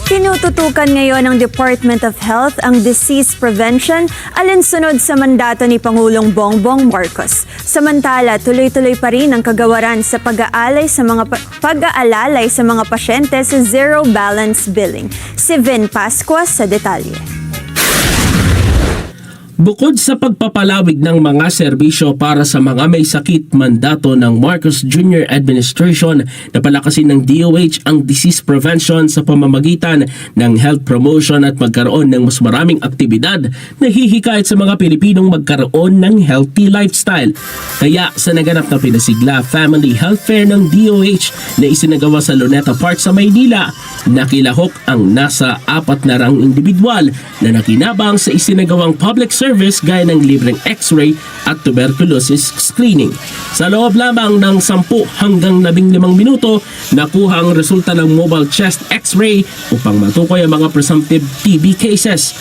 Tinututukan ngayon ng Department of Health ang disease prevention alinsunod sa mandato ni Pangulong Bongbong Marcos. Samantala, tuloy-tuloy pa rin ang kagawaran sa pag-aalalay sa mga pasyente sa zero balance billing. Si Vin Pascua sa detalye. Bukod sa pagpapalawig ng mga serbisyo para sa mga may sakit, mandato ng Marcos Jr. Administration na palakasin ng DOH ang disease prevention sa pamamagitan ng health promotion at magkaroon ng mas maraming aktibidad na hihikayat sa mga Pilipinong magkaroon ng healthy lifestyle. Kaya sa naganap na pinasigla Family Health Fair ng DOH na isinagawa sa Luneta Park sa Maynila, nakilahok ang nasa 400 individual na nakinabang sa isinagawang public service gaya ng libreng x-ray at tuberculosis screening. Sa loob lamang ng 10 hanggang 15 minuto, nakuha ang resulta ng mobile chest x-ray upang matukoy ang mga presumptive TB cases.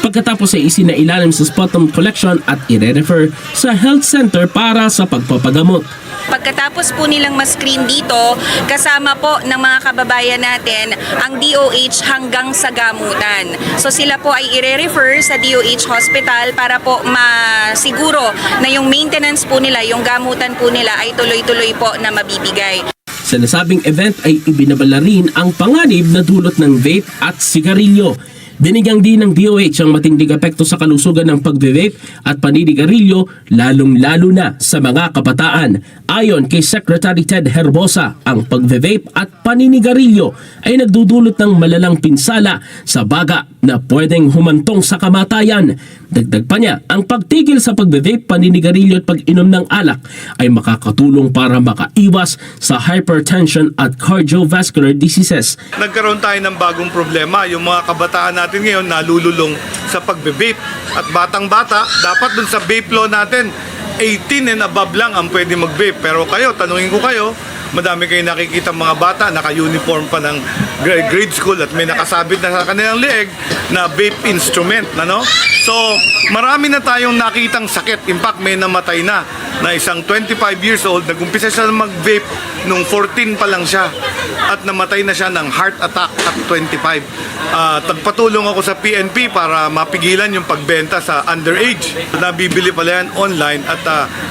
Pagkatapos ay isinailalim sa sputum collection at ire-refer sa health center para sa pagpapagamot. Pagkatapos po nilang ma-screen dito, kasama po ng mga kababayan natin ang DOH hanggang sa gamutan. So sila po ay ire-refer sa DOH hospital para po masiguro na yung maintenance po nila, yung gamutan po nila ay tuloy-tuloy po na mabibigay. Sa nasabing event ay ibinabala rin ang panganib na dulot ng vape at sigarilyo. Binigyang din ng DOH ang matinding epekto sa kalusugan ng pagbe-vape at paninigarilyo, lalong-lalo na sa mga kabataan. Ayon kay Secretary Ted Herbosa, ang pagbe-vape at paninigarilyo ay nagdudulot ng malalang pinsala sa baga na pwedeng humantong sa kamatayan. Dagdag pa niya, ang pagtigil sa pagbe-vape, paninigarilyo at pag-inom ng alak ay makakatulong para makaiwas sa hypertension at cardiovascular diseases. Nagkaroon tayo ng bagong problema. Yung mga kabataan natin ngayon nalululong sa pagbe-vape. At batang-bata, dapat dun sa vape law natin, 18 and above lang ang pwede mag-vape. Pero kayo, tanungin ko kayo, madami kayo nakikita mga bata, naka-uniform pa ng grade school at may nakasabit na sa kanilang leeg na vape instrument. Ano? So, marami na tayong nakitang sakit. In fact, may namatay na isang 25 years old, nag-umpisa siya mag-vape nung 14 pa lang siya at namatay na siya ng heart attack at 25. Tagpatulong ako sa PNP para mapigilan yung pagbenta sa underage. Nabibili pala yan online at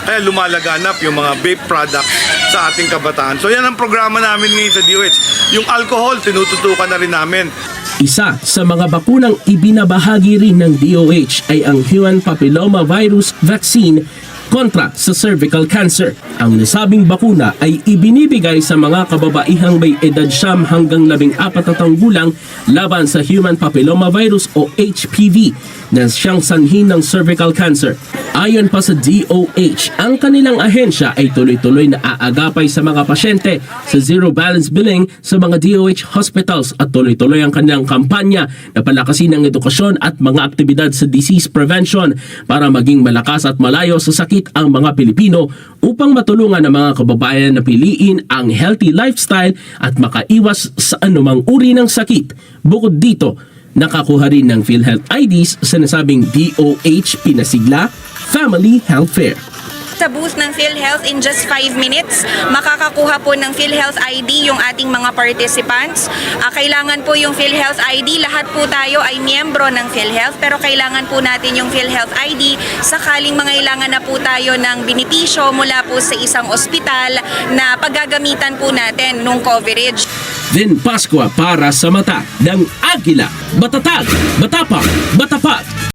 kaya lumalaganap yung mga vape products sa ating kabataan. So yan ang programa namin ngayon sa DOH. Yung alcohol, tinututukan na rin namin. Isa sa mga bakunang ibinabahagi rin ng DOH ay ang human papillomavirus vaccine kontra sa cervical cancer. Ang nasabing bakuna ay ibinibigay sa mga kababaihang may edad 9 hanggang 14 na taong gulang laban sa human papillomavirus o HPV na siyang sanhi ng cervical cancer. Ayon pa sa DOH, ang kanilang ahensya ay tuloy-tuloy na aagapay sa mga pasyente sa zero balance billing sa mga DOH hospitals at tuloy-tuloy ang kanilang kampanya na palakasin ang edukasyon at mga aktibidad sa disease prevention para maging malakas at malayo sa sakit ang mga Pilipino upang matulungan ang mga kababayan na piliin ang healthy lifestyle at makaiwas sa anumang uri ng sakit. Bukod dito, nakakuha rin ng PhilHealth IDs sa nasabing DOH pinasigla Family Health Fair. Sa booth ng PhilHealth, in just 5 minutes, makakakuha po ng PhilHealth ID yung ating mga participants. Kailangan po yung PhilHealth ID, lahat po tayo ay miyembro ng PhilHealth, pero kailangan po natin yung PhilHealth ID sakaling mangailangan na po tayo ng benepisyo mula po sa isang ospital na paggagamitan po natin nung coverage. Vin Pascua para sa mata ng Agila. Batatag, batapang, batapat.